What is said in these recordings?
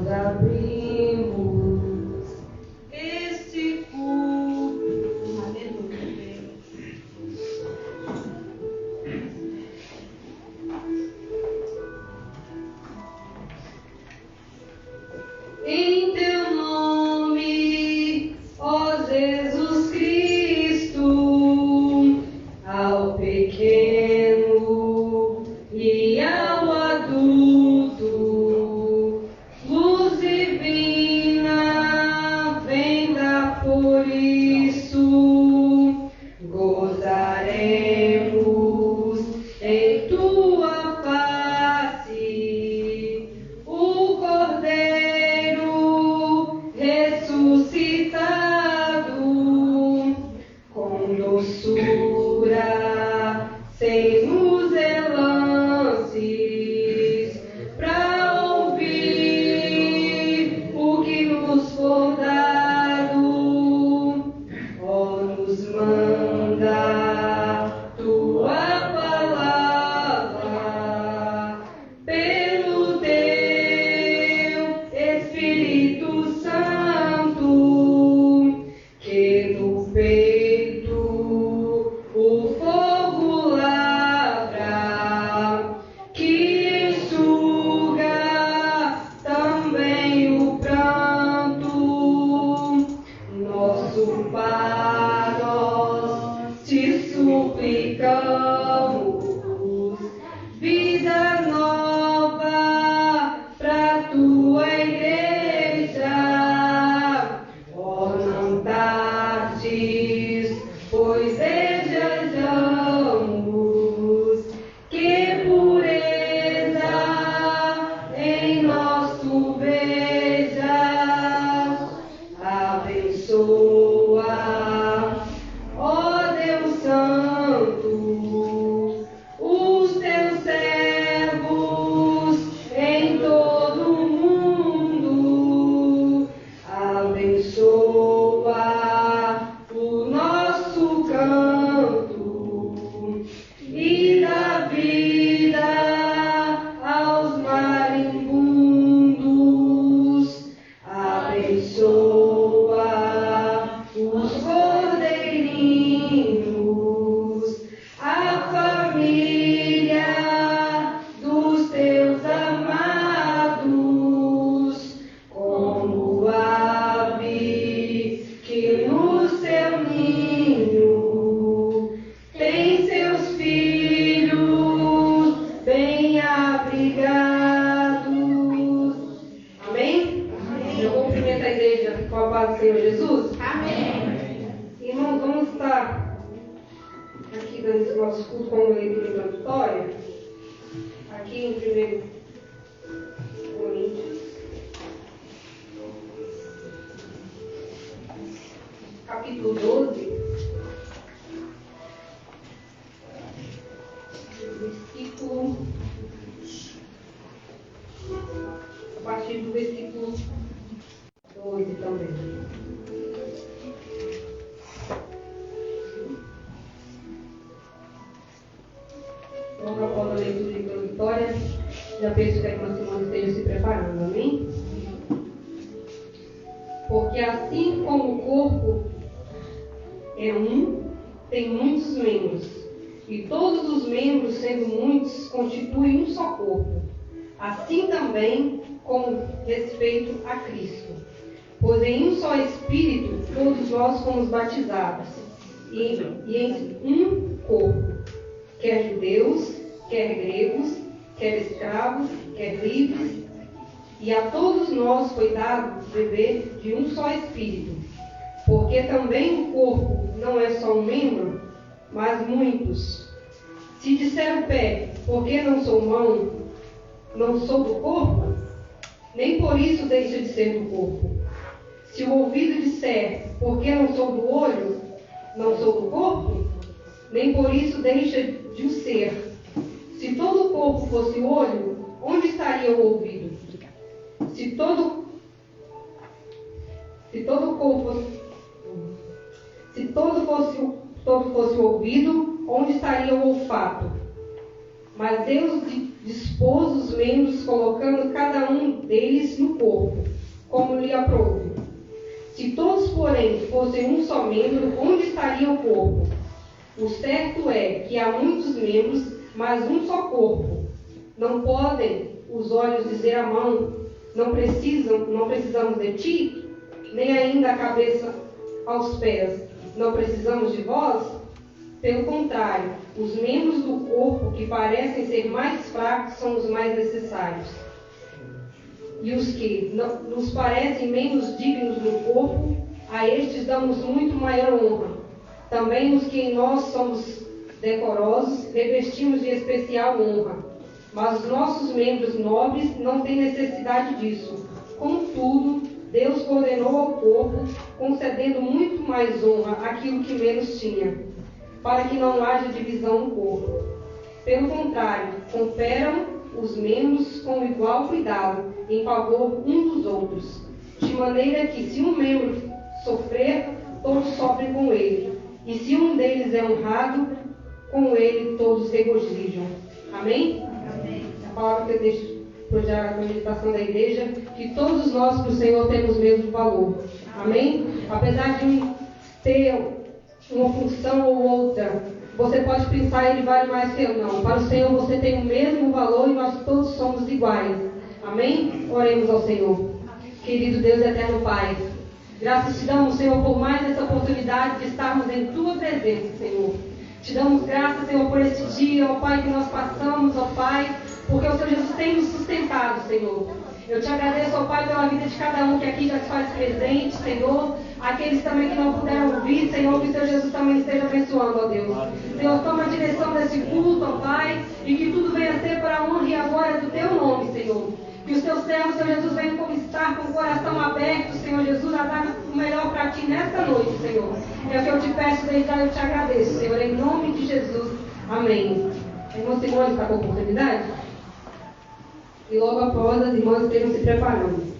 abrimos este culto. Aleluia. Em teu nome, ó Jesus Cristo, ao pequeno e ao adulto, luz divina vem dar por isso, gozaremos em tua face, o Cordeiro ressuscitado, com doçura, sem nos relances, para ouvir o que nos for dado. Ó, nos manda tua palavra pelo teu Espírito Santo, que no peito o fogo lavra, que enxuga também o pranto. Nosso Pai, nós te suplicamos, vida nova pra tua igreja. Ó, não tardes, pois desejamos que pureza em nós tu vejas. Abençoa, ó Deus Santo, os teus servos em todo o mundo. Abençoa o nosso canto e dá vida aos marimbundos. Abençoa os cordeirinhos, a família dos teus amados, como ave que no seu ninho tem seus filhos bem abrigados. Amém? Eu cumprimento a igreja com a paz do Senhor Jesus. Amém. Irmãos, vamos estar aqui dando esse nosso culto com uma leitura introdutória, aqui em 1 Coríntios, capítulo 12, versículo, a partir do versículo 12 também. Logo após a leitura introdutória, já penso que a irmã Simone esteja se preparando, amém? Porque assim como o corpo é um, tem muitos membros, e todos os membros, sendo muitos, constituem um só corpo. Assim também com respeito a Cristo. Pois em um só Espírito todos nós fomos batizados, e em um corpo, quer judeus, quer gregos, quer escravos, quer livres, e a todos nós foi dado beber de um só Espírito. Porque também o corpo não é só um membro, mas muitos. Se disser o pé, porque não sou mão, não sou do corpo, nem por isso deixa de ser do corpo. Se o ouvido disser, porque não sou do olho, não sou do corpo, nem por isso deixa de o ser. Se todo o corpo fosse o olho, onde estaria o ouvido? Se todo fosse o ouvido, onde estaria o olfato? Mas Deus dispôs os membros, colocando cada um deles no corpo, como lhe aprouve. Se todos, porém, fossem um só membro, onde estaria o corpo? O certo é que há muitos membros, mas um só corpo. Não podem os olhos dizer à mão, não precisamos de ti? Nem ainda a cabeça aos pés, não precisamos de vós? Pelo contrário, os membros do corpo que parecem ser mais fracos são os mais necessários. E os que nos parecem menos dignos do corpo, a estes damos muito maior honra. Também os que em nós somos decorosos, revestimos de especial honra. Mas os nossos membros nobres não têm necessidade disso. Contudo, Deus coordenou ao corpo, concedendo muito mais honra àquilo que menos tinha, para que não haja divisão no corpo. Pelo contrário, cooperam os membros com igual cuidado, em favor uns dos outros, de maneira que, se um membro sofrer, todos sofrem com ele, e se um deles é honrado, com ele todos regozijam. Amém? Amém. A palavra que eu deixo para a meditação da igreja, que todos nós para o Senhor temos o mesmo valor. Amém? Apesar de um ter uma função ou outra, você pode pensar, ele vale mais que eu. Não. Para o Senhor você tem o mesmo valor e nós todos somos iguais. Amém? Oremos ao Senhor. Querido Deus e eterno Pai, graças te damos, Senhor, por mais essa oportunidade de estarmos em tua presença, Senhor. Te damos graças, Senhor, por esse dia, ó Pai, que nós passamos, ó Pai, porque o Senhor Jesus tem nos sustentado, Senhor. Eu te agradeço, ó Pai, pela vida de cada um que aqui já se faz presente, Senhor. Aqueles também que não puderam ouvir, Senhor, que o Senhor Jesus também esteja abençoando, ó Deus. Senhor, toma a direção desse culto, ó Pai, e que tudo venha a ser para a honra e a glória do teu nome, Senhor. Que os teus servos, Senhor Jesus, venham conquistar com o coração aberto, Senhor Jesus, a dar o melhor para ti nesta noite, Senhor. É o que eu te peço, desde já eu te agradeço, Senhor, em nome de Jesus. Amém. A irmã Simone está com oportunidade? E logo após as irmãs estejam se preparando.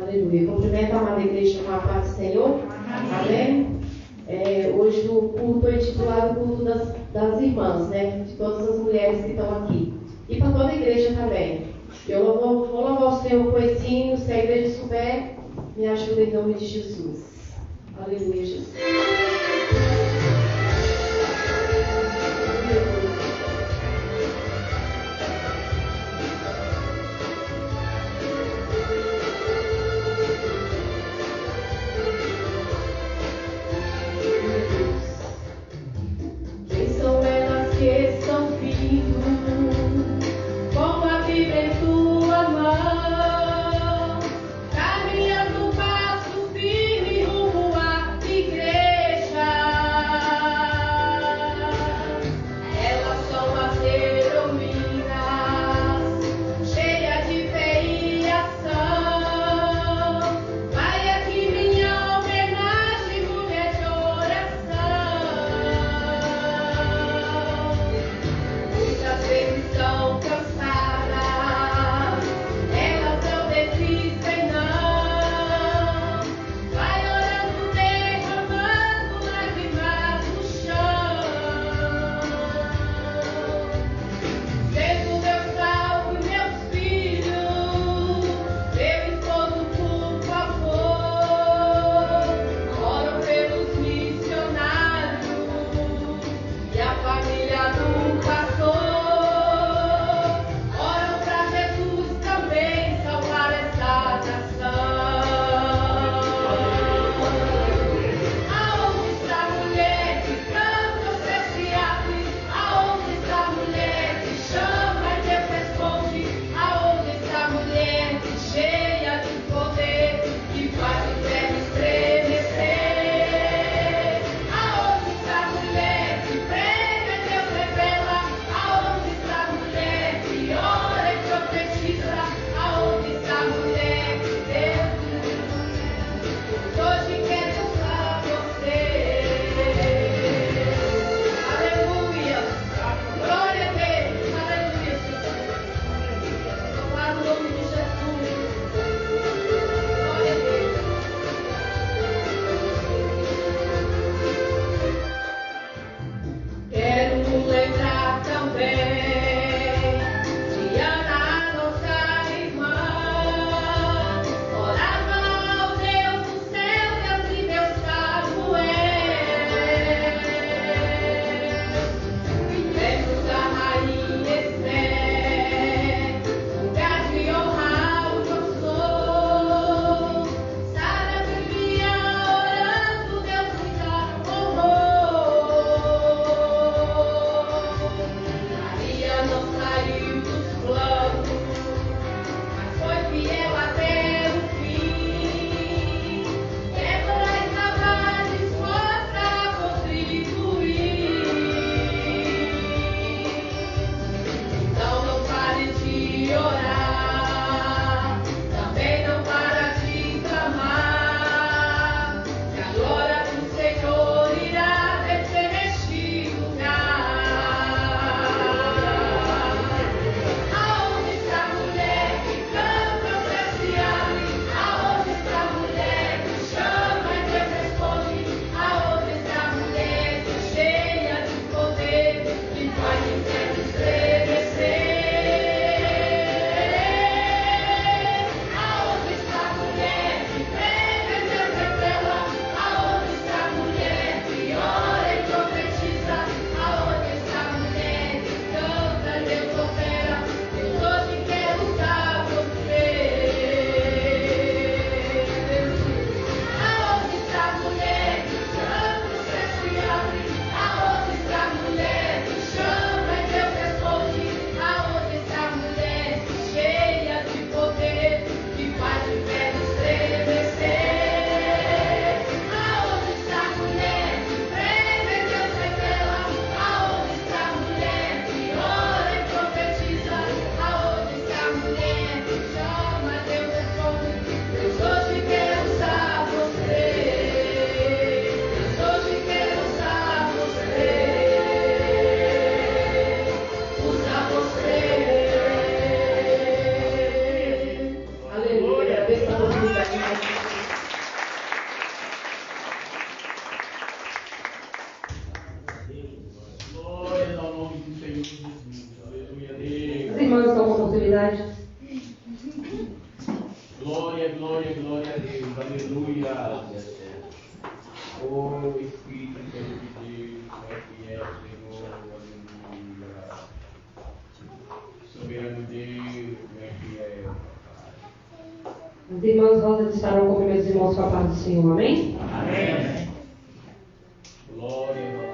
Aleluia. Cumprimento a amada igreja com a paz do Senhor. Amém. Hoje o culto é intitulado Culto das Irmãs, né? De todas as mulheres que estão aqui. E para toda a igreja também. Eu vou louvar o Senhor com esse hino. Se a igreja souber, me ajuda em nome de Jesus. Aleluia, Jesus. As irmãs estão com oportunidade. Glória, glória, glória a Deus. Aleluia. Oh, Espírito Santo de Deus, é fiel, Senhor. Aleluia. Soberano Deus, é fiel. As irmãs rosas estarão como meus irmãos com a paz do Senhor. Amém? Amém. Glória a Deus.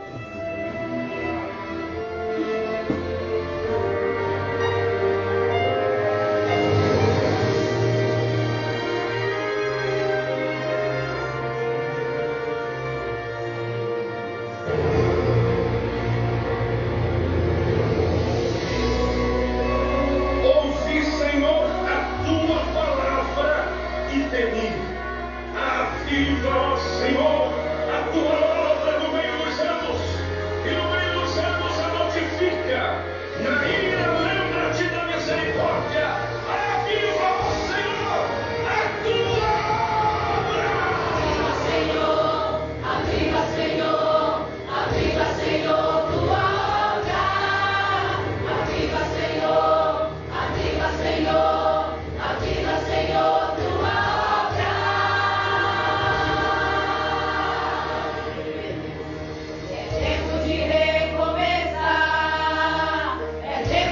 Ouvi, Senhor, a tua palavra e temi. Aviva, ó Senhor, a tua obra no meio dos anos, e no meio dos anos a notifica. Na ira, lembra-te da misericórdia. Aviva, ó Senhor, a tua obra. Aviva, Senhor, aviva, Senhor, tua obra. Aviva, Senhor, aviva, Senhor, aviva, Senhor, tua obra. É tempo de recomeçar, é tempo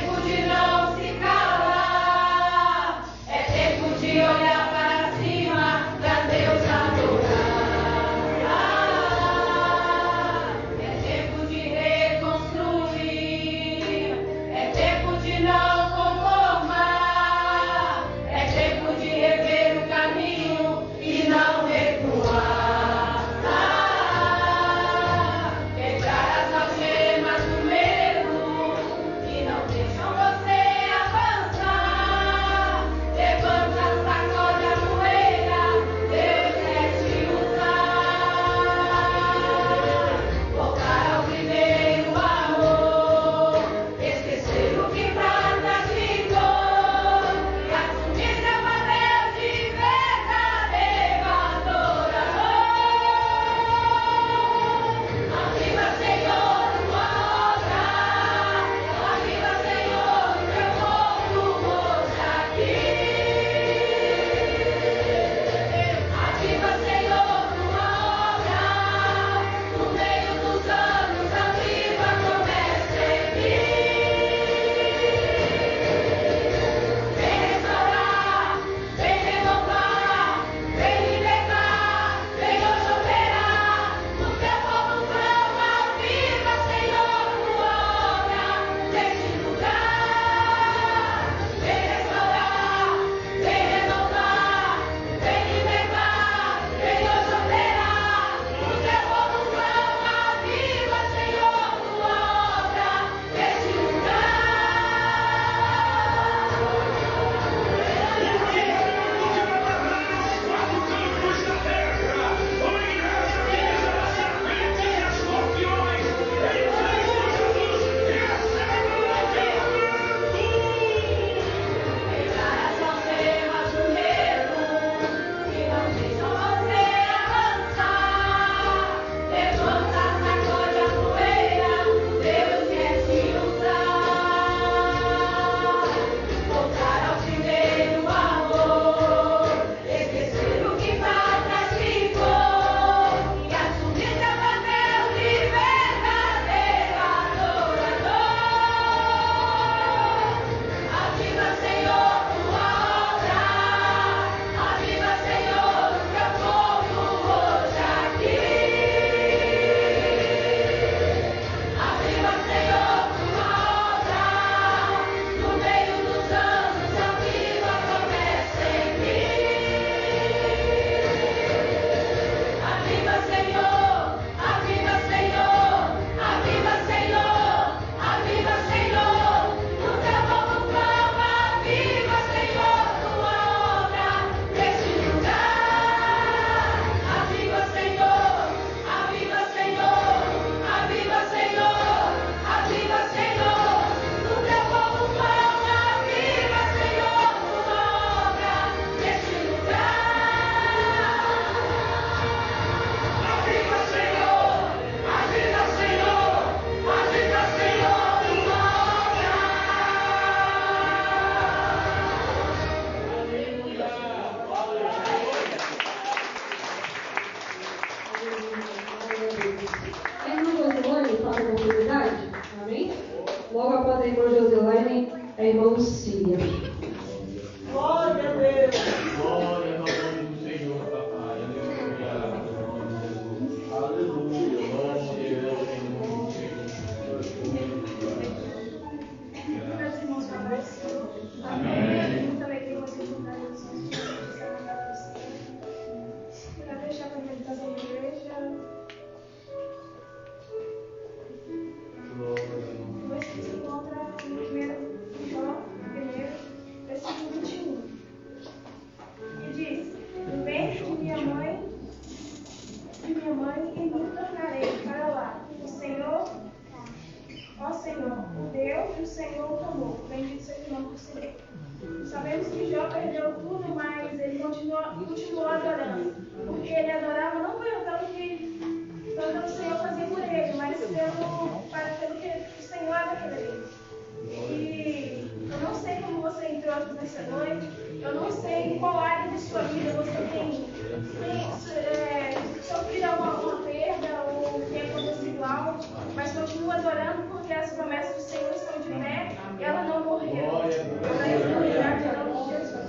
Logo após a irmã Joselaine, a irmã Lucília. Glória a Deus. Glória ao nome do Senhor, papai. Aleluia. Aleluia. Glória ao nome do Senhor. Meus irmãos, papai, Senhor. Amém. Muita alegria vocês mudarem os sonhos de estar na cruz. Quero deixar para a meditação da igreja. Hoje se encontra no 1 João 1, versículo 21. E diz: no ventre de minha mãe e me tornarei para lá. O Senhor, ó Senhor, o Deus e o Senhor o tomou. Bendito seja o nome do Senhor. Sabemos que Jó perdeu tudo, mas ele continuou adorando. Porque ele adorava não pelo que o Senhor fazia por ele, mas pelo que o Senhor era por ele. E eu não sei como você entrou aqui nessa noite, eu não sei em qual área de sua vida você tem sofrido alguma perda ou tem acontecido algo, mas continua adorando porque as promessas do Senhor estão de pé e ela não morreu. Ela é eternidade em nome de Jesus.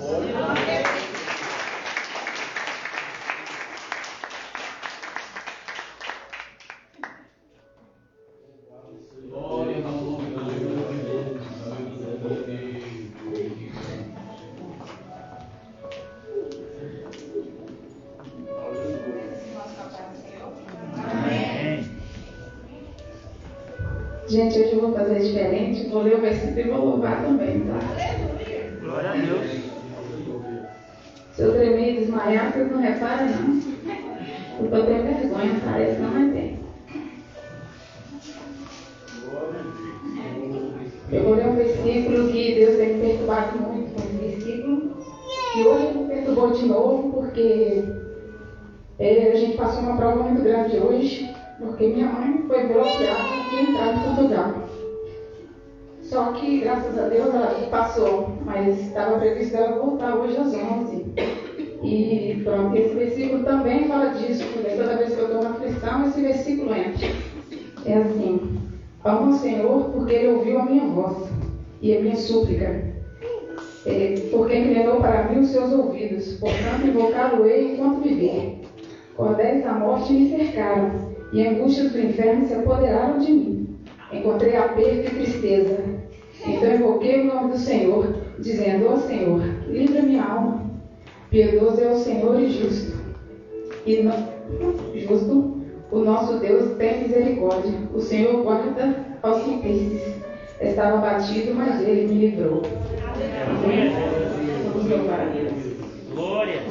Gente, hoje eu vou fazer diferente, vou ler o versículo e vou louvar também, tá? Glória a Deus. Se eu tremer e desmaiar, vocês não reparam, não. Porque eu tenho vergonha, parece, não, mas tem. Eu vou ler um versículo que Deus tem me perturbado muito com esse versículo. E hoje me perturbou de novo, porque a gente passou uma prova muito grande hoje, porque minha mãe foi bloqueada de entrar em Portugal. Só que, graças a Deus, ela passou, mas estava previsto ela voltar hoje às 11. E pronto, esse versículo também fala disso, porque toda vez que eu estou na aflição, esse versículo entra. É assim: amo ao Senhor porque Ele ouviu a minha voz e a minha súplica, porque inclinou para mim os seus ouvidos, portanto invocá-lo-ei enquanto viver. Cordéis da morte me cercaram, e angústias do inferno se apoderaram de mim. Encontrei aperto e tristeza. Então invoquei o nome do Senhor, dizendo: ó Senhor, livra minha alma. Piedoso é o Senhor e justo. Justo, o nosso Deus tem misericórdia. O Senhor guarda aos que pensam. Estava batido, mas Ele me livrou. Amém. Vamos louvar a Deus. Glória.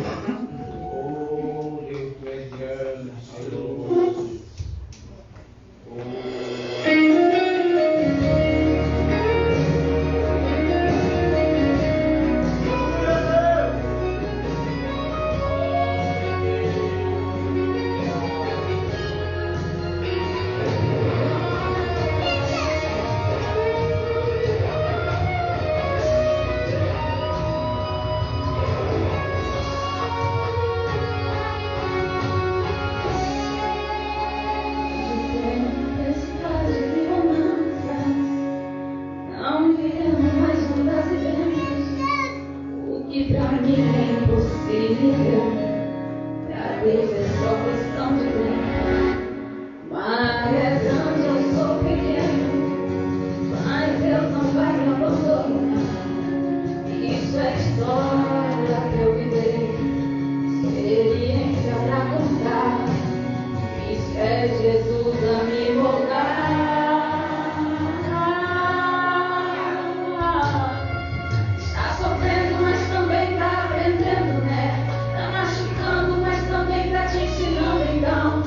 Tá machucando, mas também tá te ensinando, então.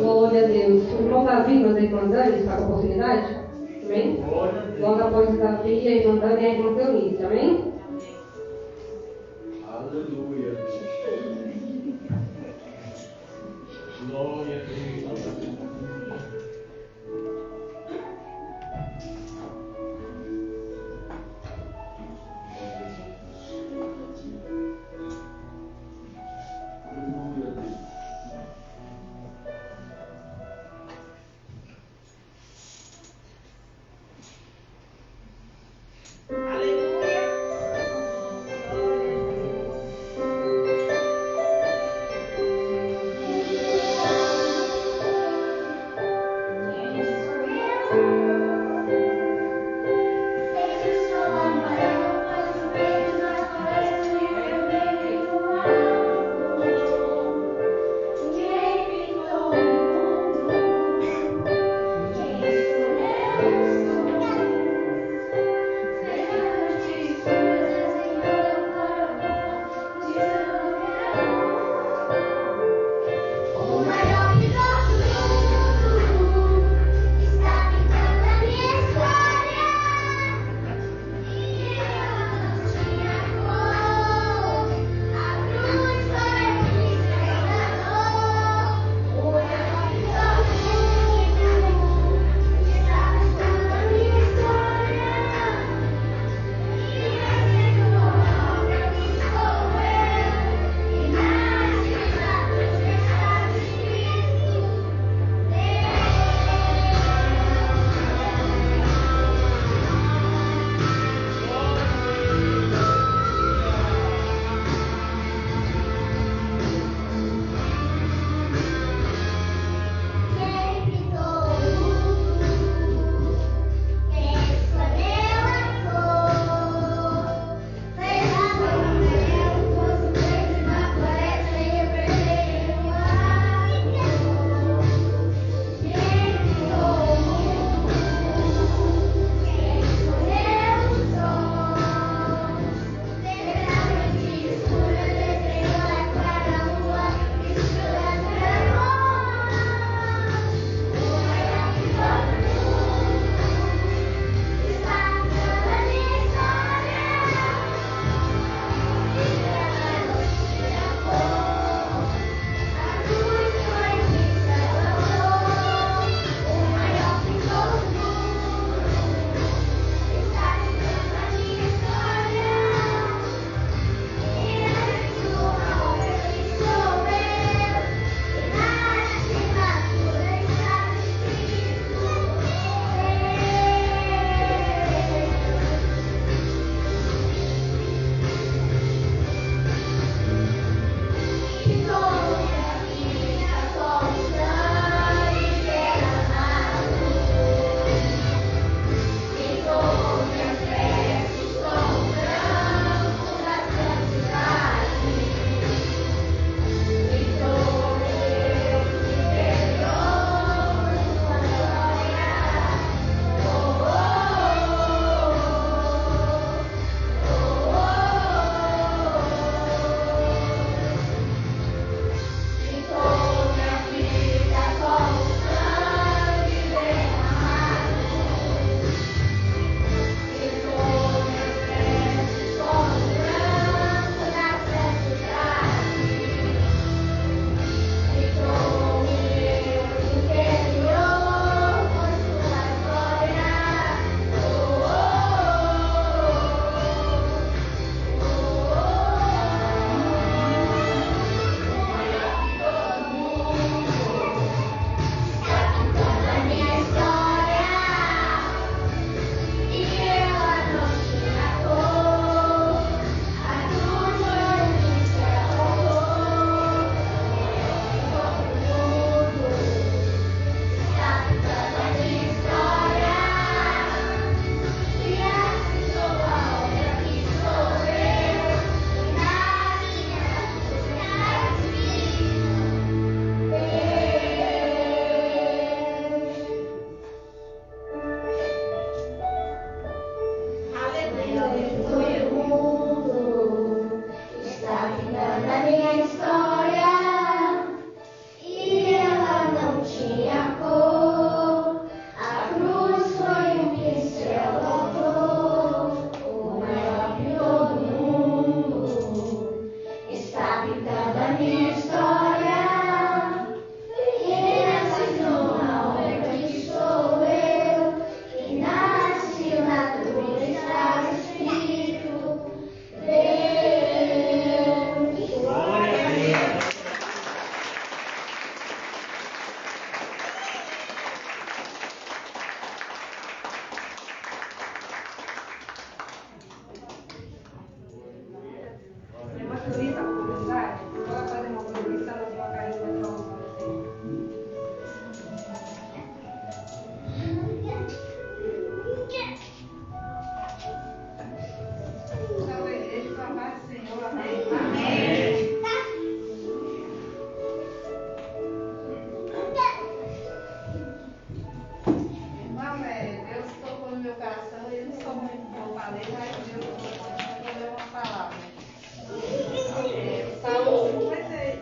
Glória a Deus. O irmão Davi, mas a irmã Dani, está com a oportunidade? Amém? Logo após o Davi, a irmã Dani e a irmã Cleonice. Amém? Aleluia. Glória a Deus. Aleluia. acionista da comunidade? Vamos fazer uma contribuição aqui, uma carinha para falar com você. Então, a igreja, com a paz do Senhor, amém? Amém. Irmão, Deus tocou no meu coração e eu não sou muito bom falei, mas Deus deu uma palavra. Salmo 57.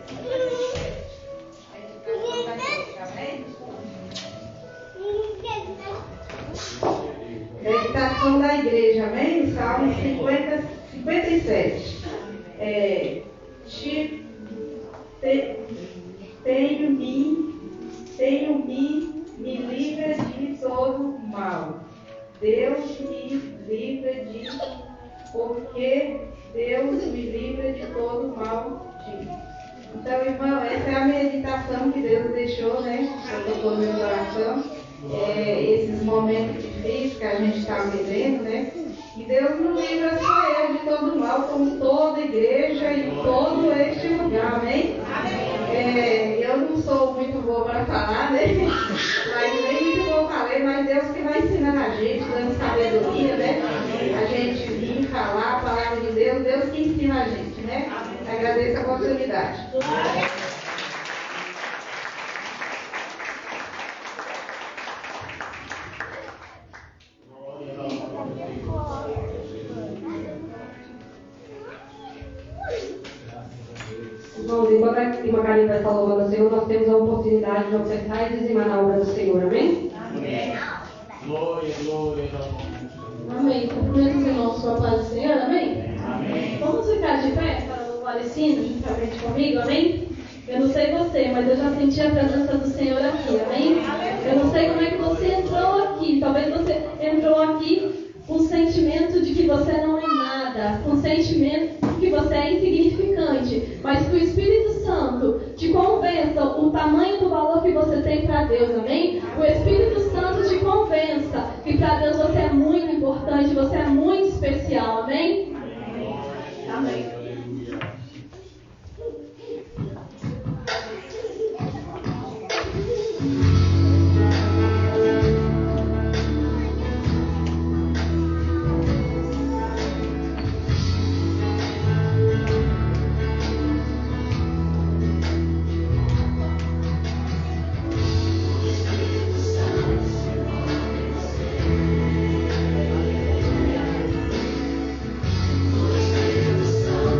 Meditação da igreja, amém? Salmo 57. Me livra de todo mal. Deus me livra porque Deus me livra de todo mal. Então, irmão, essa é a meditação que Deus deixou, né? Eu tocou no meu coração. Esses momentos difíceis que a gente está vivendo, né? E Deus nos livra só eu de todo mal, como toda a igreja e todo este lugar, amém? Eu não sou muito boa para falar, né? Mas nem muito boa falei, mas Deus que vai ensinando a gente, dando sabedoria, né? A gente vir falar a palavra de Deus, Deus que ensina a gente, né? Agradeço a oportunidade. Irmãos, enquanto a irmã Karine vai falar o nome do Senhor, nós temos a oportunidade de ofertar e dizimar na obra do Senhor, amém? Amém. Glória, glória. Amém. Cumprimento os irmãos com a paz do Senhor, amém? Amém. Vamos ficar de pé para louvar esse hino juntamente comigo, amém? Eu não sei você, mas eu já senti a presença do Senhor aqui, amém? Eu não sei como é que você entrou aqui. Talvez você entrou aqui com o sentimento de que você não é nada, com o sentimento de que você é insignificante, mas que o Espírito Santo te convença o tamanho do valor que você tem para Deus, amém? O Espírito Santo te convença que para Deus você é muito importante, você é muito especial, amém? Amém. Santo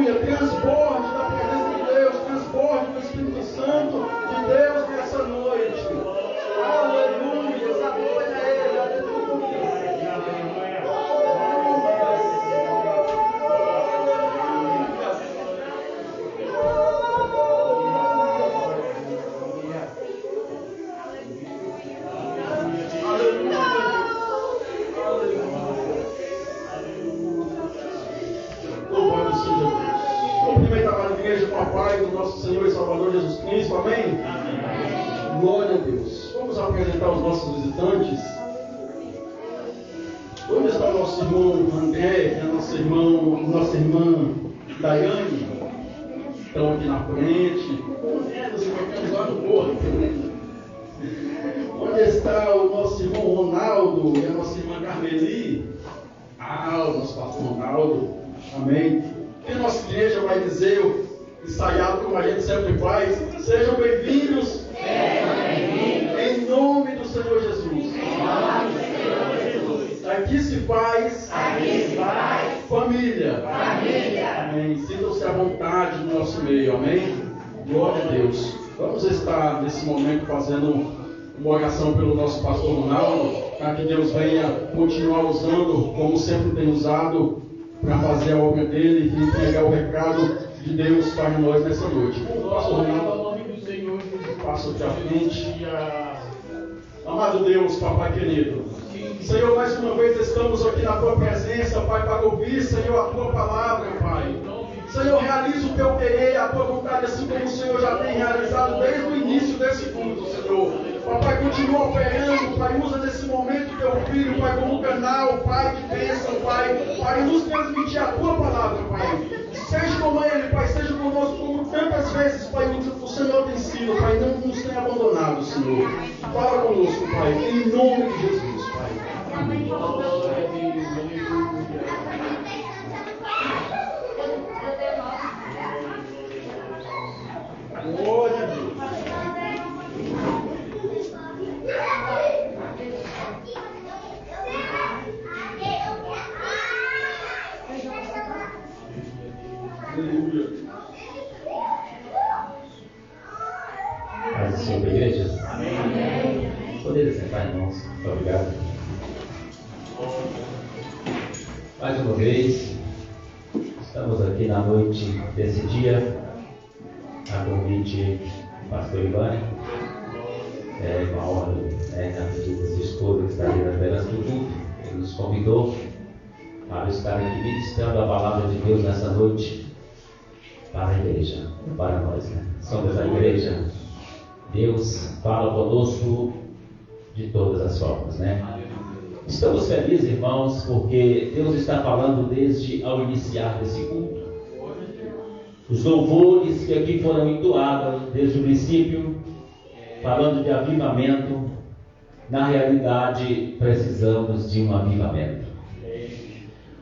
Aleluia. Transborde da presença de Deus, transborde do Espírito Santo de Deus nessa noite. Aleluia. Adore a Ele, aleluia. Com a paz do nosso Senhor e Salvador Jesus Cristo, amém? Amém. Glória a Deus. Vamos apresentar os nossos visitantes. Onde está o nosso irmão André e a nossa irmã Daiane? Estão aqui na frente. Nós estamos lá no porto. Onde está o nosso irmão Ronaldo e a nossa irmã Carmeli? O nosso pastor Ronaldo, amém? E a nossa igreja vai dizer, ensaiado como a gente sempre faz, sejam bem-vindos, em nome do Senhor Jesus. Aqui se faz família. Amém. Sintam-se à vontade no nosso meio, amém? Glória a Deus. Vamos estar nesse momento fazendo uma oração pelo nosso pastor Ronaldo, para que Deus venha continuar usando, como sempre tem usado, para fazer a obra dele e entregar o recado de Deus para nós nessa noite. Pastor Ronaldo, passo aqui à frente. Amado Deus, Papai querido, Senhor, mais uma vez estamos aqui na Tua presença, Pai, para ouvir, Senhor, a Tua palavra, Pai. Senhor, realiza o Teu querer, a Tua vontade, assim como o Senhor já tem realizado desde o início desse culto, Senhor. Papai, continua operando, Pai, usa nesse momento Teu Filho, Pai, como canal, Pai, de bênção, Pai, para nos transmitir a Tua palavra, Pai. Seja com Ele, Pai, seja conosco, como tantas vezes, Pai, o Senhor tem sido, Pai, não nos tem abandonado, Senhor. Fala conosco, Pai, em nome de Jesus, Pai. Amém. Glória a Deus. Aleluia. Paz do Senhor, igreja. Amém. Poderia sentar, irmãos. Muito obrigado. Mais uma vez, estamos aqui na noite desse dia, a convite do pastor Ivani. É uma honra, a pedido da sua esposa que está ali nas velas do culto. Ele nos convidou para estar aqui ministrando a palavra de Deus nessa noite para a igreja, para nós, Somos a igreja. Deus fala conosco de todas as formas, Estamos felizes, irmãos, porque Deus está falando desde ao iniciar desse culto. Os louvores que aqui foram entoados desde o princípio, falando de avivamento, na realidade precisamos de um avivamento.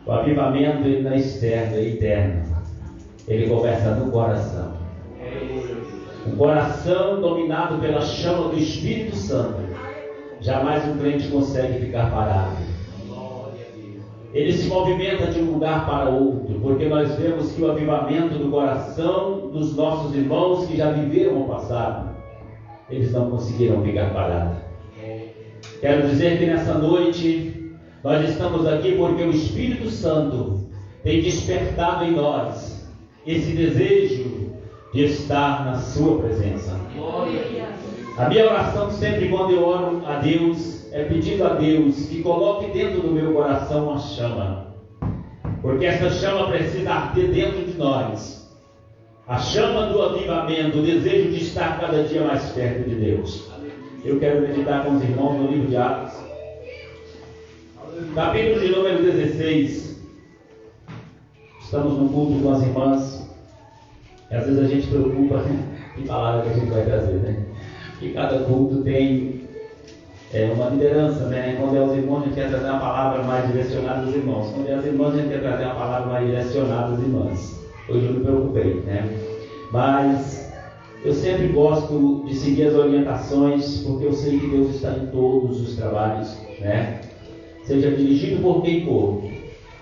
O avivamento ele não é externo, é interno. Ele começa no coração. Um coração dominado pela chama do Espírito Santo. Jamais um crente consegue ficar parado. Ele se movimenta de um lugar para outro, porque nós vemos que o avivamento do coração dos nossos irmãos que já viveram o passado, eles não conseguiram ficar parados. Quero dizer que nessa noite nós estamos aqui porque o Espírito Santo tem despertado em nós esse desejo de estar na sua presença. A minha oração sempre quando eu oro a Deus é pedindo a Deus que coloque dentro do meu coração uma chama, porque essa chama precisa arder dentro de nós, a chama do avivamento, o desejo de estar cada dia mais perto de Deus. Eu quero meditar com os irmãos no livro de Atos, capítulo de número 16. Estamos no culto com as irmãs, e às vezes a gente preocupa que palavra que a gente vai trazer, que cada culto tem uma liderança, Quando é os irmãos, a gente quer trazer uma palavra mais direcionada aos irmãos. Quando é as irmãs, a gente quer trazer uma palavra mais direcionada às irmãs. Hoje eu me preocupei, Mas eu sempre gosto de seguir as orientações, porque eu sei que Deus está em todos os trabalhos, Seja dirigido por quem for.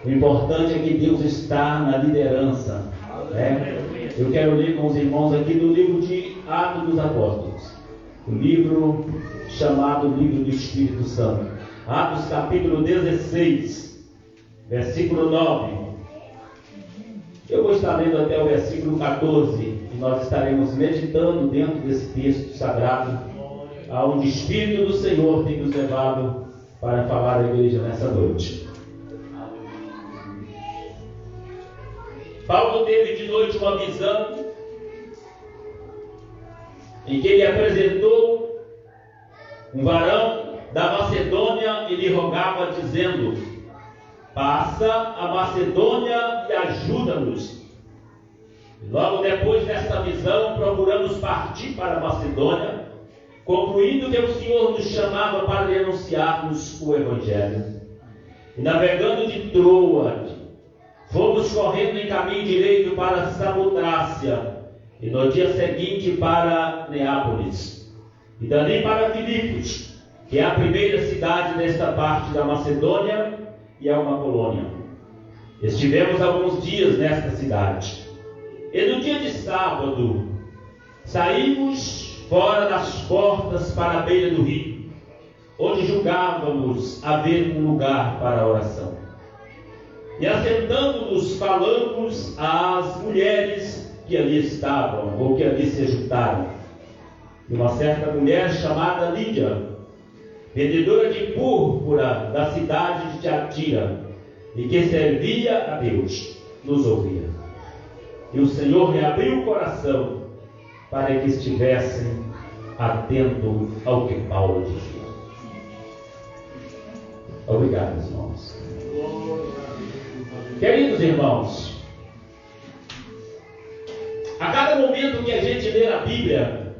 O importante é que Deus está na liderança, Eu quero ler com os irmãos aqui do livro de Atos dos Apóstolos, o livro chamado Livro do Espírito Santo. Atos capítulo 16, versículo 9. Eu vou estar lendo até o versículo 14 e nós estaremos meditando dentro desse texto sagrado, aonde o Espírito do Senhor tem nos levado para falar à igreja nessa noite. Paulo teve de noite uma visão em que ele apresentou um varão da Macedônia e lhe rogava, dizendo: passa a Macedônia e ajuda-nos. Logo depois desta visão, procuramos partir para a Macedônia, concluindo que o Senhor nos chamava para lhe anunciarmos o Evangelho. E navegando de Troade, fomos correndo em caminho direito para Samotrácia, e no dia seguinte para Neápolis, e dali para Filipos, que é a primeira cidade desta parte da Macedônia e é uma colônia. Estivemos alguns dias nesta cidade, e no dia de sábado saímos fora das portas para a beira do rio, onde julgávamos haver um lugar para a oração. E assentando-nos, falamos às mulheres que ali estavam, ou que ali se juntaram. E uma certa mulher chamada Lídia, vendedora de púrpura da cidade de Tiatira, e que servia a Deus, nos ouvia. E o Senhor lhe abriu o coração para que estivessem atentos ao que Paulo dizia. Obrigado, irmãos. Queridos irmãos, a cada momento que a gente lê a Bíblia,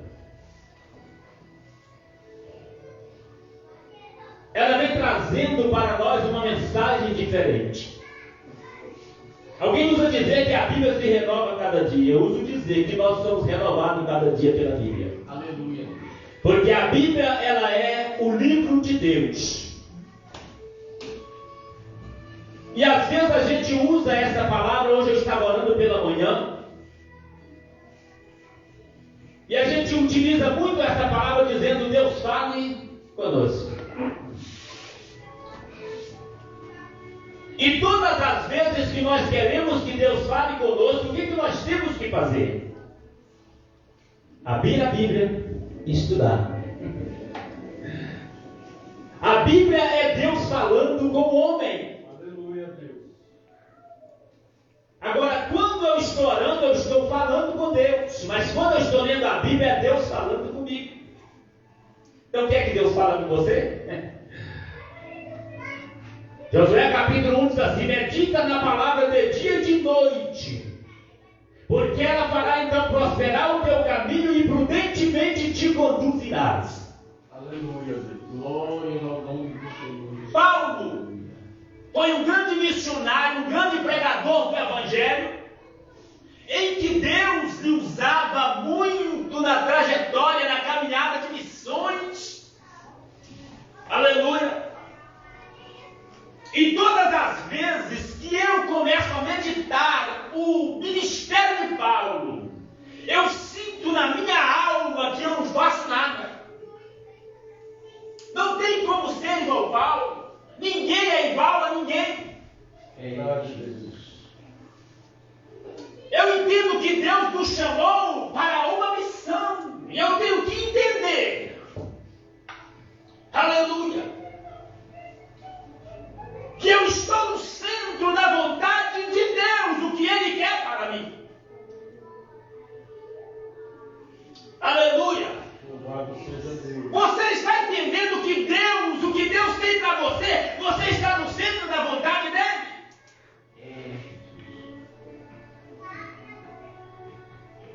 ela vem trazendo para nós uma mensagem diferente. Alguém usa dizer que a Bíblia se renova a cada dia. Eu uso dizer que nós somos renovados cada dia pela Bíblia. Aleluia. Porque a Bíblia, ela é o livro de Deus. E às vezes a gente usa essa palavra. Hoje eu estava orando pela manhã, e a gente utiliza muito essa palavra dizendo: Deus fale conosco. E todas as vezes que nós queremos que Deus fale conosco, o que nós temos que fazer? Abrir a Bíblia e estudar. A Bíblia é Deus falando com o homem. Agora, quando eu estou orando, eu estou falando com Deus. Mas quando eu estou lendo a Bíblia, é Deus falando comigo. Então, quer que Deus fale com você? Josué capítulo 1 diz assim: medita na palavra de dia e de noite, porque ela fará então prosperar o teu caminho e prudentemente te conduzirás. Aleluia. Glória ao nome do Senhor. Paulo foi um grande missionário, um grande pregador do Evangelho, em que Deus lhe usava muito na trajetória, na caminhada de missões. Aleluia. E todas as vezes que eu começo a meditar o ministério de Paulo, eu sinto na minha alma que eu não faço nada. Não tem como ser igual a Paulo. Ninguém é igual a ninguém. Eu entendo que Deus nos chamou para uma missão. E eu tenho que entender. Aleluia. Que eu estou no centro da vontade de Deus, o que Ele quer para mim. Aleluia. Você está entendendo que Deus, o que Deus tem para você, você está no centro da vontade dEle?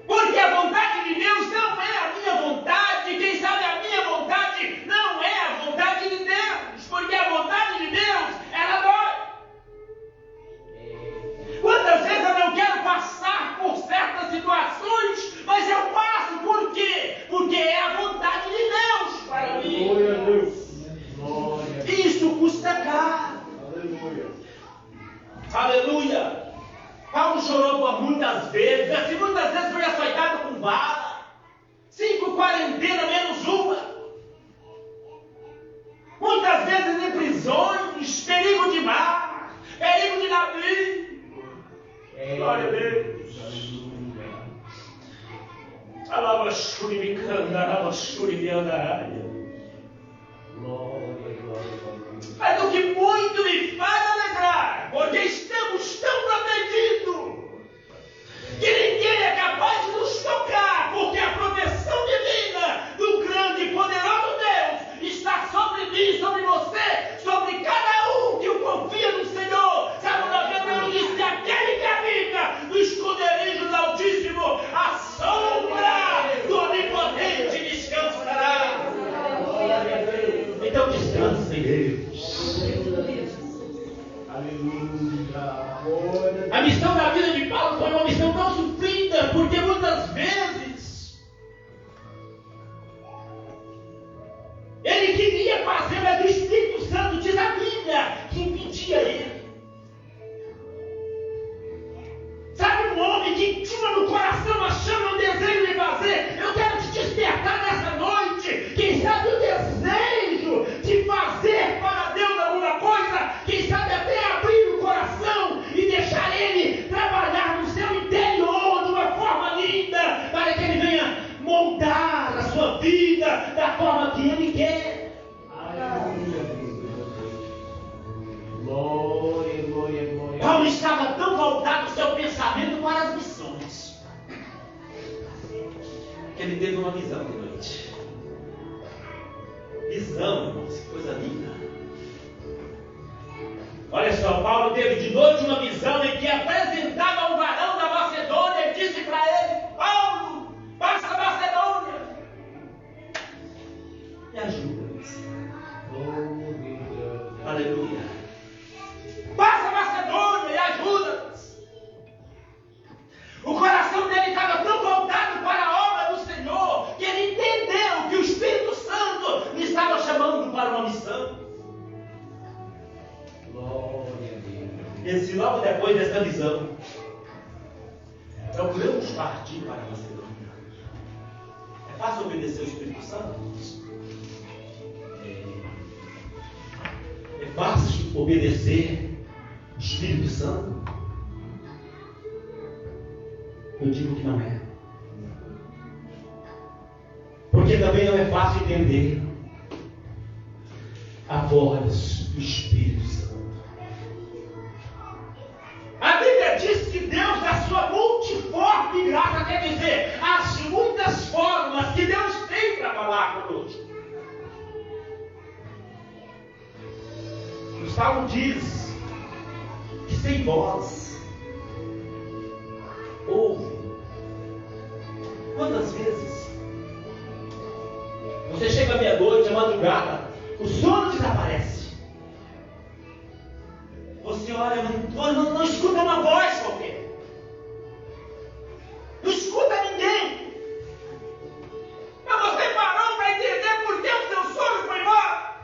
Porque a vontade de Deus não é a minha vontade. Quem sabe a minha vontade não é a vontade de Deus. Porque a vontade de Deus, ela dói. Quantas vezes eu não quero passar por certas situações, mas eu passo. Por quê? Porque é a vontade de Deus para mim. Glória a Deus. Glória. Isso custa caro. Aleluia. Aleluia. Paulo chorou por muitas vezes. Se muitas vezes bala, 5 quarentenas menos uma. Muitas vezes em prisões, perigo de mar, perigo de navio. Glória a Deus. Alava churibicanda, alava churibiandaraia. Mas o que muito me faz alegrar, porque estamos tão protegidos, que ninguém é capaz de nos tocar, porque a proteção divina do grande e poderoso Deus está sobre mim, sobre você, sobre cada um que o confia no Senhor. Sabe o que Deus disse? Aquele que habita no esconderijo do Altíssimo, a sombra do Onipotente descansará. Então descansa em Deus. A missão da vida de Paulo foi uma missão tão sofrida, porque muitas vezes ele queria fazer, mas o Espírito Santo, diz a Bíblia, que impedia ele. Sabe, um homem que tinha no coração a chama, um desejo de fazer. Eu quero te despertar nessa noite. Quem sabe o desejo de fazer para Deus alguma coisa, quem sabe até abrir o coração e deixar Ele trabalhar no seu interior de uma forma linda, para que Ele venha moldar a sua vida da forma que Ele quer. Glória, glória, glória. Paulo estava tão voltado o seu pensamento para as missões, que ele teve uma visão de noite. Visão, irmãos, que coisa linda. Olha só, Paulo teve de noite uma visão em que apresentava um varão da Macedônia e disse para ele: Paulo, passa a Macedônia, me ajuda-nos. Aleluia. Passa a Macedônia e ajuda-nos. O coração dele estava tão voltado para a obra do Senhor, que ele entendeu que o Espírito Santo lhe estava chamando para uma missão. E disse logo depois dessa visão: procuramos partir para a Macedônia. É fácil obedecer o Espírito Santo? É fácil obedecer o Espírito Santo? Eu digo que não é. Porque também não é fácil entender a voz do Espírito Santo. A Bíblia diz que Deus, da sua multiforme graça, quer dizer, as muitas formas que Deus tem para falar conosco. O Salmo diz que sem voz ouve. Quantas vezes você chega à meia-noite, à madrugada, o sono desaparece. Você olha, mas não escuta uma voz qualquer. Não escuta ninguém. Mas você parou para entender por que o seu sono foi embora.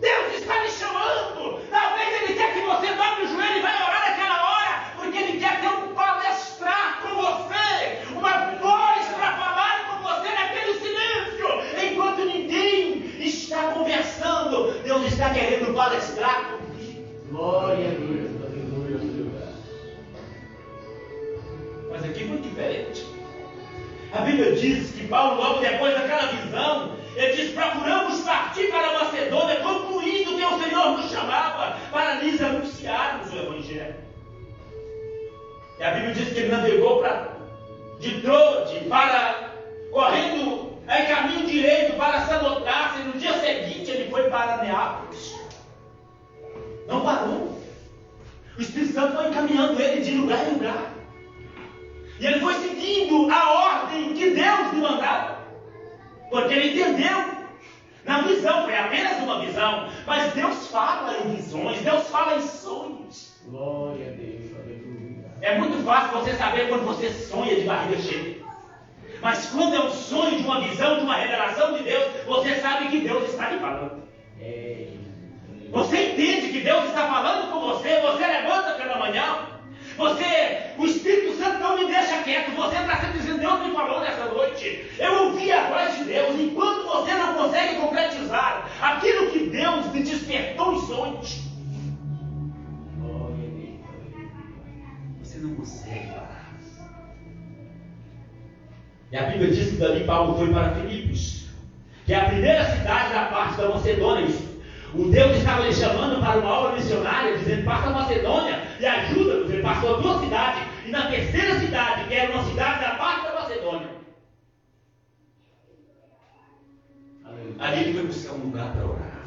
Deus está lhe chamando. Talvez Ele quer que você dobre o joelho e vai orar naquela hora, porque Ele quer ter um palestrar com você, uma voz para falar com você naquele silêncio, enquanto ninguém está conversando. Deus está querendo palestrar comigo. Glória a Deus, aleluia, aleluia. Mas aqui é muito diferente. A Bíblia diz que Paulo, logo depois daquela visão, ele diz: procuramos partir para a Macedônia, concluindo que o Senhor nos chamava para lhes anunciarmos o Evangelho. E a Bíblia diz que ele navegou de Troade para, correndo em caminho direito para Samotrace, e no dia seguinte ele foi para Neápolis. Não parou. O Espírito Santo foi encaminhando ele de lugar em lugar. E ele foi seguindo a ordem que Deus lhe mandava. Porque ele entendeu. Na visão, foi apenas uma visão. Mas Deus fala em visões, Deus fala em sonhos. Glória a Deus, aleluia. É muito fácil você saber quando você sonha de barriga cheia. Mas quando é um sonho de uma visão, de uma revelação de Deus, você sabe que Deus está lhe falando. Você entende que Deus está falando com você, você levanta pela manhã, o Espírito Santo não me deixa quieto. lhe despertou os sonhos. Você não consegue parar. E a Bíblia diz que dali Paulo foi para Filipos, que é a primeira cidade da parte da Macedônia. O Deus estava lhe chamando para uma obra missionária, dizendo: passa a Macedônia e ajuda-nos. Ele passou a 2 cidades, e na terceira cidade, que era uma cidade da parte da Macedônia, ali ele foi buscar um lugar para orar.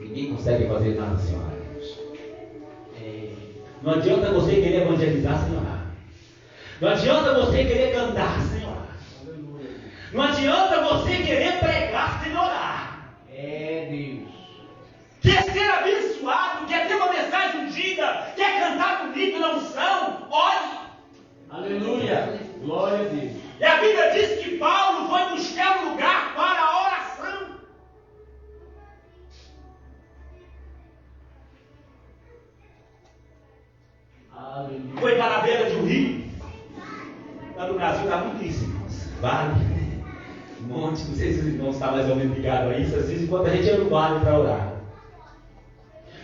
Ninguém consegue fazer nada sem orar. Não adianta você querer evangelizar sem orar. Não adianta você querer cantar sem orar. Não adianta você querer pregar sem orar. Deus. Quer ser abençoado, quer ter uma mensagem ungida, quer cantar bonito na unção, ore. Aleluia. Glória a Deus. E a Bíblia diz que Paulo foi buscar um lugar para a oração. Aleluia. Foi para a beira de um rio. Lá no Brasil está muito isso, irmãos. Vale, um monte, não sei se os irmãos estão mais ou menos ligados a isso, assim, enquanto a gente ia no vale para orar.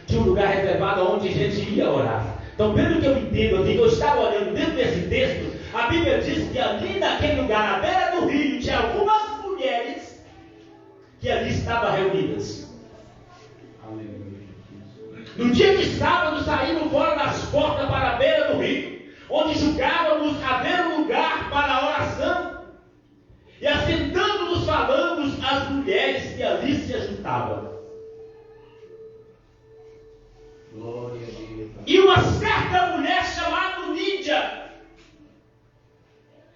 Tinha um lugar reservado onde a gente ia orar. Então, pelo que eu entendo aqui, que eu estava olhando dentro desse texto, a Bíblia diz que ali naquele lugar, na beira do rio, tinha algumas mulheres que ali estavam reunidas. No dia de sábado, saímos fora das portas para a beira do rio, onde julgávamos haver um lugar para a oração. E assentando-nos falamos as mulheres que ali se ajuntavam. Glória a Deus. E uma certa mulher chamada Lídia,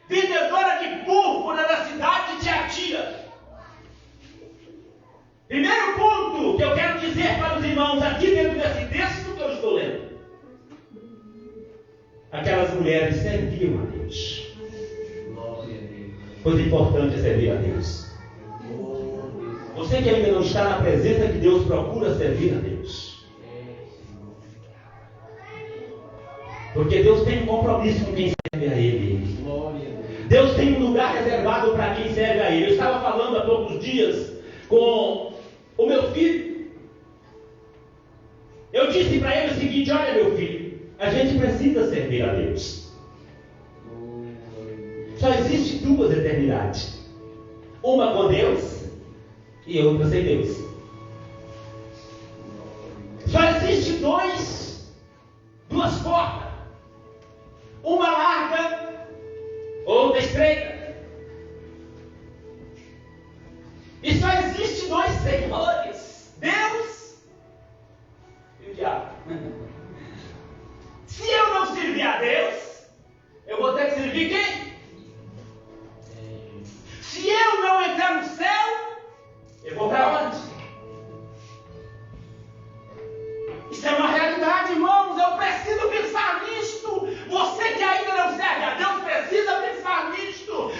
vendedora de púrpura na cidade de Tiatira. Primeiro ponto que eu quero dizer para os irmãos aqui dentro desse texto que eu estou lendo: aquelas mulheres serviam a Deus. Coisa importante é servir a Deus. Você que ainda não está na presença de Deus, procura servir a Deus. Porque Deus tem um compromisso com quem serve a Ele. Deus tem um lugar reservado para quem serve a Ele. Eu estava falando há poucos dias com o meu filho. Eu disse para ele o seguinte: olha, meu filho, a gente precisa servir a Deus. Só existe 2 eternidades. Uma com Deus e outra sem Deus. Só existe 2 portas. Uma larga, outra estreita. E só existe 2 senhores: Deus e o diabo. Se eu não servir a Deus, eu vou ter que servir quem? Se eu não entrar no céu, eu vou para onde? Isso é uma realidade, irmãos. Eu preciso pensar nisto. Você que ainda não serve a Deus precisa pensar nisto.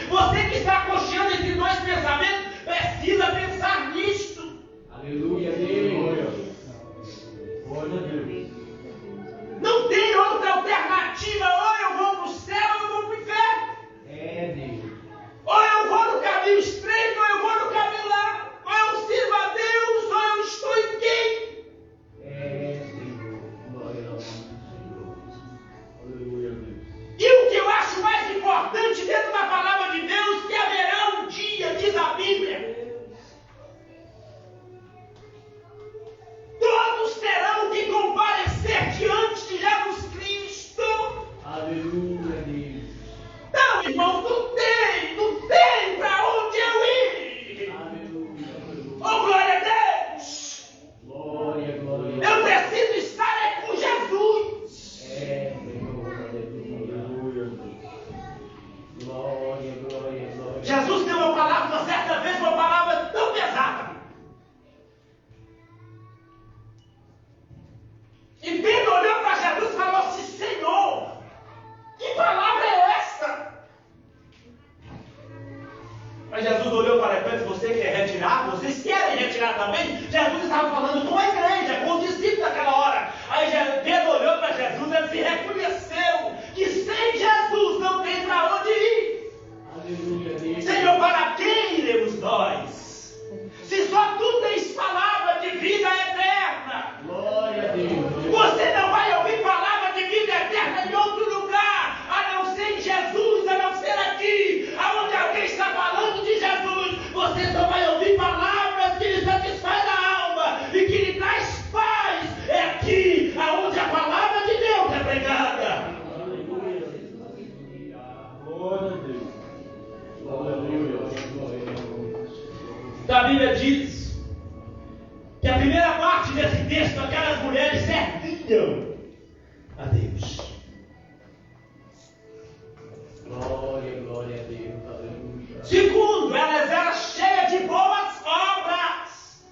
Segundo, elas eram cheias de boas obras.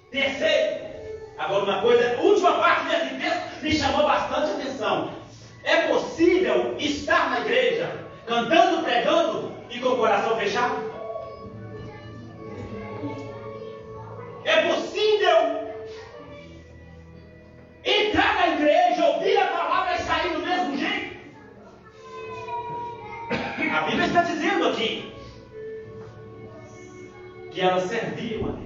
Terceiro, agora uma coisa, a última parte desse texto me chamou bastante atenção. É possível estar na igreja, cantando, pregando e com o coração fechado? É possível entrar na igreja, ouvir a palavra e sair do mesmo jeito? A Bíblia está dizendo aqui que elas serviam a Deus.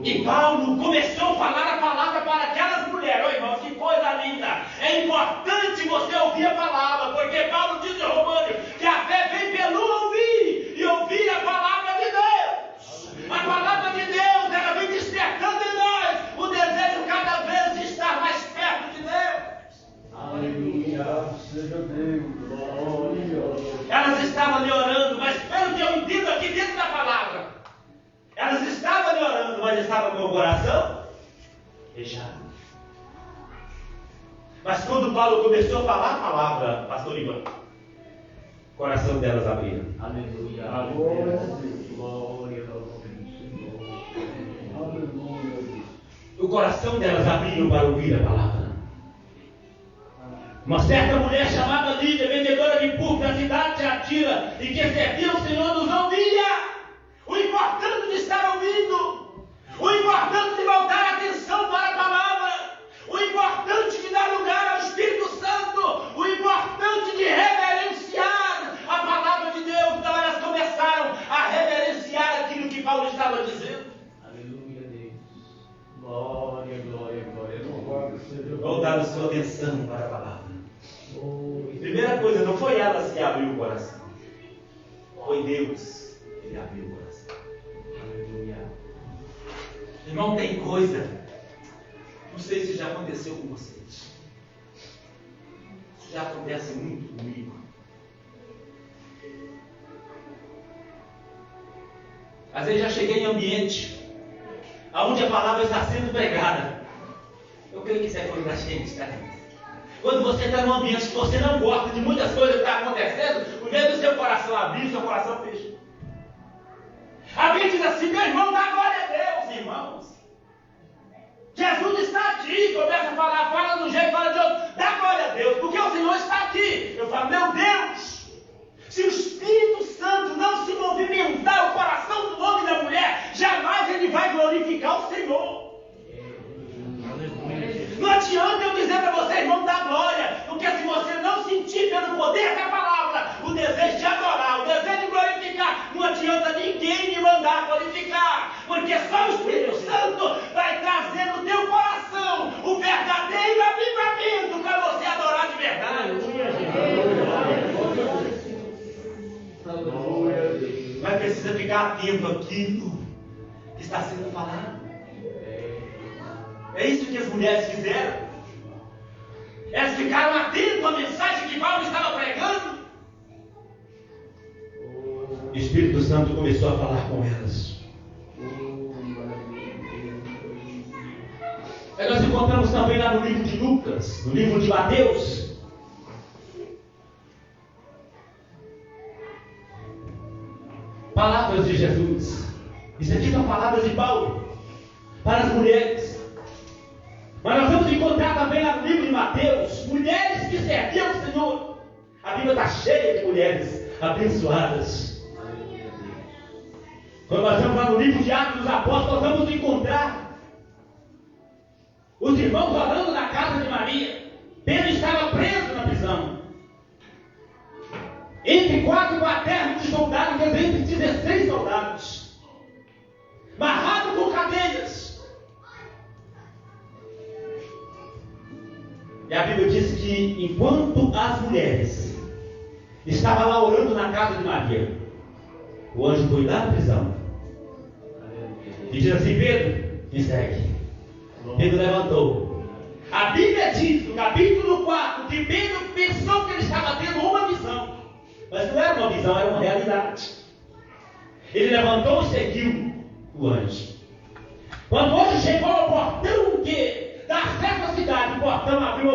E Paulo começou a falar a palavra para aquelas mulheres. Ô irmãos, que coisa linda! É importante você ouvir a palavra, porque Paulo diz em Romanos que a fé vem pelo ouvir, e ouvir a palavra de Deus. A palavra de Deus, ela vem despertando em nós o desejo cada vez de estar mais perto de Deus. Aleluia, seja Deus, glória. Elas estavam ali orando, mas pelo que eu entendo aqui dentro da palavra, elas estavam ali orando, mas estavam com o coração fechado. Mas quando Paulo começou a falar a palavra, pastor Ivan, o coração delas abriu. Aleluia, glória a Deus, glória a Deus. O coração delas abriu para ouvir a palavra. Uma certa mulher chamada Lídia, vendedora de púrpura da cidade de Atira, e que servia o Senhor, nos ouvia. O importante de estar ouvindo, o importante de voltar a atenção para a palavra, o importante de dar lugar ao Espírito Santo, o importante de reverenciar a palavra de Deus. Então elas começaram a reverenciar aquilo que Paulo estava dizendo. Aleluia, Deus. Glória, glória, glória. Louvado seja Deus. Voltaram sua atenção para a palavra. Primeira coisa, não foi elas que abriu o coração, foi Deus que abriu o coração. Aleluia. Irmão, tem coisa, não sei se já aconteceu com vocês, isso já acontece muito comigo. Às vezes já cheguei em ambiente onde a palavra está sendo pregada. Eu creio que isso é coisa da gente, tá? Quando você está num ambiente que você não gosta de muitas coisas que estão acontecendo, o medo do seu coração abrir, seu coração fecha. A Bíblia diz assim: meu irmão, dá glória a Deus, irmãos. Jesus está aqui. Começa a falar, fala de um jeito, fala de outro. Dá glória a Deus, porque o Senhor está aqui. Eu falo, meu Deus, se o Espírito Santo não se movimentar o coração do homem e da mulher, jamais ele vai glorificar o Senhor. Não adianta eu dizer para você, irmão, da glória, porque se você não sentir pelo poder da palavra o desejo de adorar, o desejo de glorificar, não adianta ninguém me mandar glorificar, porque só o Espírito Santo vai trazer no teu coração o verdadeiro avivamento para você adorar de verdade. Mas precisa ficar atento àquilo que está sendo falado. É isso que as mulheres fizeram. Elas ficaram atentas à mensagem que Paulo estava pregando. O Espírito Santo começou a falar com elas. Aí nós encontramos também lá no livro de Lucas, no livro de Mateus. Palavras de Jesus. Isso aqui são palavras de Paulo para as mulheres. Mas nós vamos encontrar também lá no livro de Mateus, mulheres que serviam o Senhor. A Bíblia está cheia de mulheres abençoadas. Quando nós vamos lá no livro de Atos dos Apóstolos, nós vamos encontrar os irmãos orando na casa de Maria. Pedro estava preso na prisão. Entre 4 quaternos de soldados, entre 16 soldados, amarrado com cadeias. E a Bíblia diz que enquanto as mulheres estavam lá orando na casa de Maria, o anjo foi lá na prisão e diz assim: Pedro, me segue. Pedro levantou. A Bíblia diz no capítulo 4 que Pedro pensou que ele estava tendo uma visão, mas não era uma visão, era uma realidade. Ele levantou e seguiu o anjo. Quando o anjo chegou ao portão da acesso à cidade, o portão abriu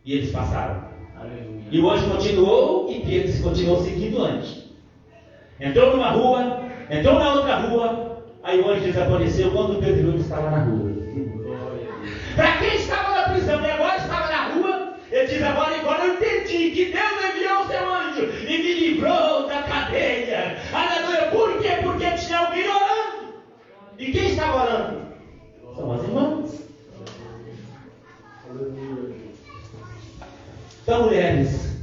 E eles passaram. Aleluia. E o anjo continuou e Pedro continuou seguindo antes. Entrou numa rua, entrou na outra rua, aí o anjo desapareceu quando Pedro estava na rua. Para quem estava na prisão e agora estava na rua, ele diz: agora eu entendi que Deus enviou o seu anjo e me livrou da cadeia. Aleluia. Por quê? Porque tinha alguém orando. E quem estava orando? São as irmãs. Então, mulheres,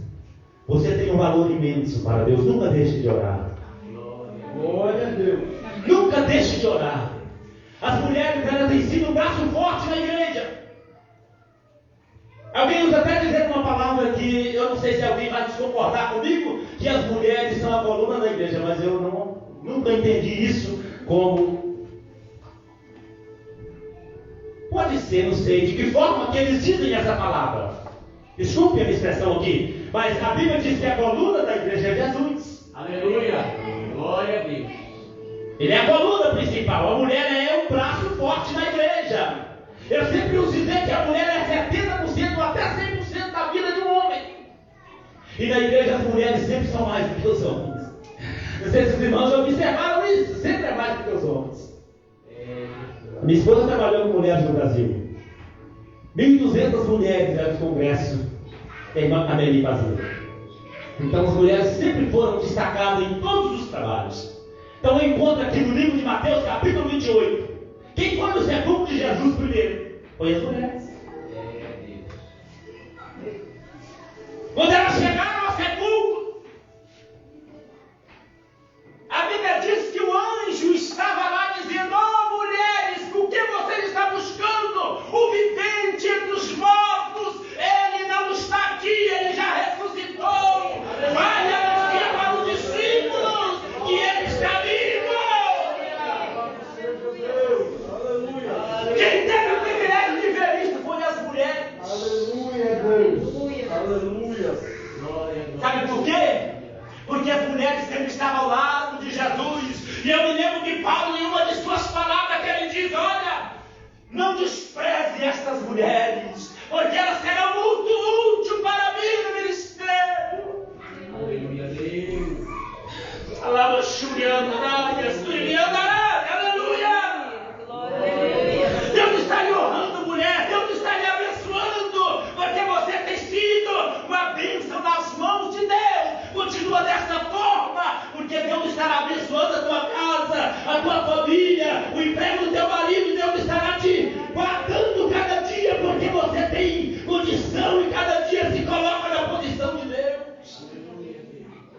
você tem um valor imenso para Deus. Nunca deixe de orar. Glória a Deus. Nunca deixe de orar. As mulheres, elas têm sido um braço forte na igreja. Alguém usa até dizer uma palavra que eu não sei se alguém vai concordar comigo, que as mulheres são a coluna da igreja, mas eu nunca entendi isso como... Pode ser, não sei de que forma que eles dizem essa palavra. Desculpe a minha expressão aqui, mas a Bíblia diz que a coluna da igreja é Jesus. Aleluia. Glória a Deus. Ele é a coluna principal. A mulher é um braço forte na igreja. Eu sempre uso dizer que a mulher é 70% ou até 100% da vida de um homem. E na igreja as mulheres sempre são mais do que os homens. Não sei se os irmãos já observaram isso. Sempre é mais do que os homens. Minha esposa trabalhou com mulheres no Brasil. 1.200 mulheres eram do congresso que a irmã Amelie fazia. Então as mulheres sempre foram destacadas em todos os trabalhos. Então eu encontro aqui no livro de Mateus, capítulo 28. Quem foi no sepulcro de Jesus primeiro? Foi as mulheres. Quando elas chegaram ao sepulcro, a Bíblia diz que o anjo estava lá dizendo: ó mulheres, o que vocês estão buscando? O vivente entre os mortos, ele não está aqui, ele já ressuscitou. Vai anunciar para os discípulos que ele está vivo. Quem teve o privilégio de ver isso foi as mulheres. Aleluia, Deus. Aleluia. Sabe por quê? Porque as mulheres sempre estavam ao lado de Jesus. E eu me lembro que Paulo, em uma de suas palavras, que ele diz: olha, não despreze estas mulheres, porque elas serão muito úteis para mim no ministério. Aleluia, Deus. Alava churiando, aleluia. Deus está lhe honrando, mulher. Deus está lhe abençoando, porque você tem sido uma bênção nas mãos de Deus. Continua dessa forma, porque Deus estará abençoando a tua casa, a tua família, o emprego do teu marido. Deus estará te guardando cada dia, porque você tem condição e cada dia se coloca na posição de Deus.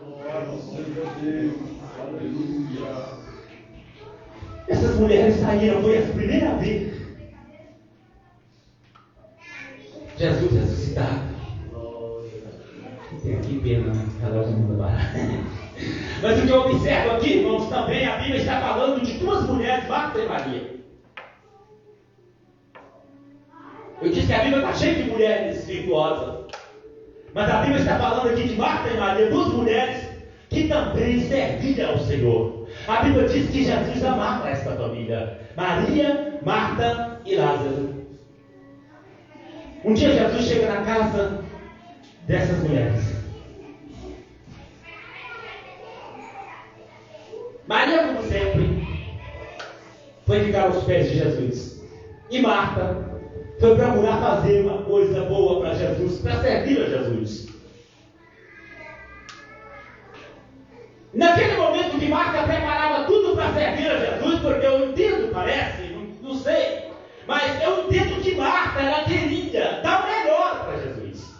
Louvado seja Deus. Aleluia. Essas mulheres saíram, foi a primeira vez. Jesus ressuscitado. Tem aqui pena, né? Relógio não muda barato. Mas o que eu observo aqui, irmãos, também a Bíblia está falando de duas mulheres, Marta e Maria. Eu disse que a Bíblia está cheia de mulheres virtuosas. Mas a Bíblia está falando aqui de Marta e Maria, duas mulheres que também serviram ao Senhor. A Bíblia diz que Jesus amava esta família: Maria, Marta e Lázaro. Um dia Jesus chega na casa dessas mulheres. Maria, como sempre, foi ficar aos pés de Jesus. E Marta foi procurar fazer uma coisa boa para Jesus, para servir a Jesus. Naquele momento que Marta preparava tudo para servir a Jesus, porque eu entendo, parece, não sei, mas eu entendo que Marta, ela queria dar o melhor para Jesus.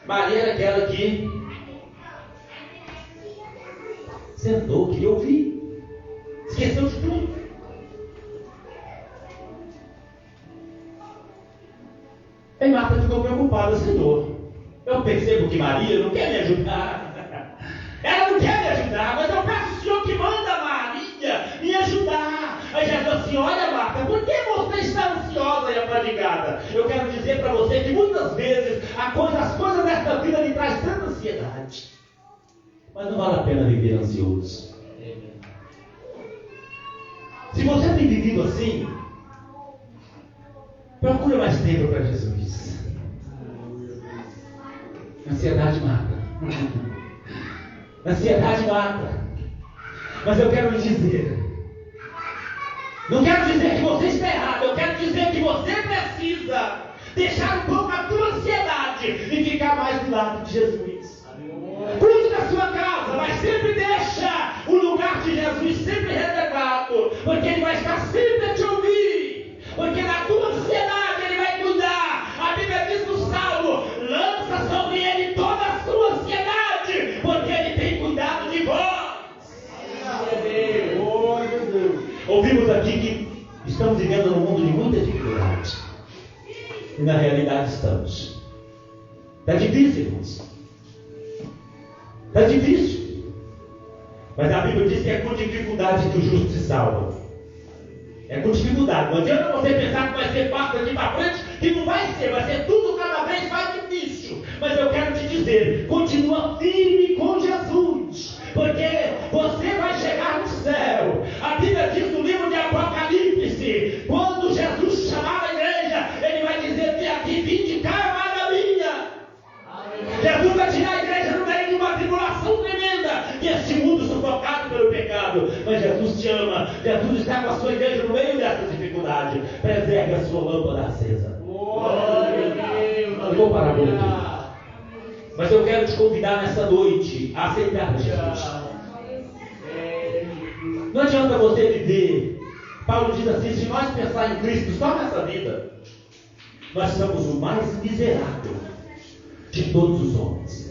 Maria era aquela que sentou, queria ouvir, esqueceu de tudo. Aí Marta ficou preocupada: Senhor, eu percebo que Maria não quer me ajudar. Ela não quer me ajudar, mas eu peço ao Senhor que manda Maria me ajudar. Aí Jesus assim: olha, Marta, por que você está ansiosa e afadigada? Eu quero dizer para você que muitas vezes as coisas desta vida lhe trazem tanta ansiedade. Mas não vale a pena viver ansioso. Se você tem vivido assim, procure mais tempo para Jesus. Ansiedade mata. Ansiedade mata. Mas eu quero lhe dizer, não quero dizer que você está errado, eu quero dizer que você precisa deixar um pouco a tua ansiedade e ficar mais do lado de Jesus. Cuide da sua casa, mas sempre deixa o lugar de Jesus sempre reservado, porque Ele vai estar sempre a te ouvir, porque na tua ansiedade Ele vai cuidar. A Bíblia diz no Salmo: lança sobre Ele toda a sua ansiedade, porque Ele tem cuidado de vós. Ouvimos aqui que estamos vivendo num mundo de muita dificuldade. E na realidade estamos. Está difícil, irmãos. Está difícil. Mas a Bíblia diz que é com dificuldade que o justo se salva. É com dificuldade. Não adianta você pensar que vai ser fácil daqui para frente, que não vai ser tudo cada vez mais difícil. Mas eu quero te dizer, continua firme com Jesus, porque você vai chegar no céu. A Bíblia diz no livro de Apocalipse, quando Jesus chamar a igreja, Ele vai dizer: que aqui vinde cá, amada minha. Jesus vai tirar a igreja no meio de uma tribulação tremenda, que este mundo sufocado pelo pecado. Mas Jesus te ama, Jesus está com a sua igreja no meio dessa dificuldade. Preserve a sua lâmpada acesa. Eu vou parar por aqui. Mas eu quero te convidar nessa noite a aceitar Jesus. Não adianta você viver. Paulo diz assim: se nós pensar em Cristo só nessa vida, nós somos o mais miserável de todos os homens.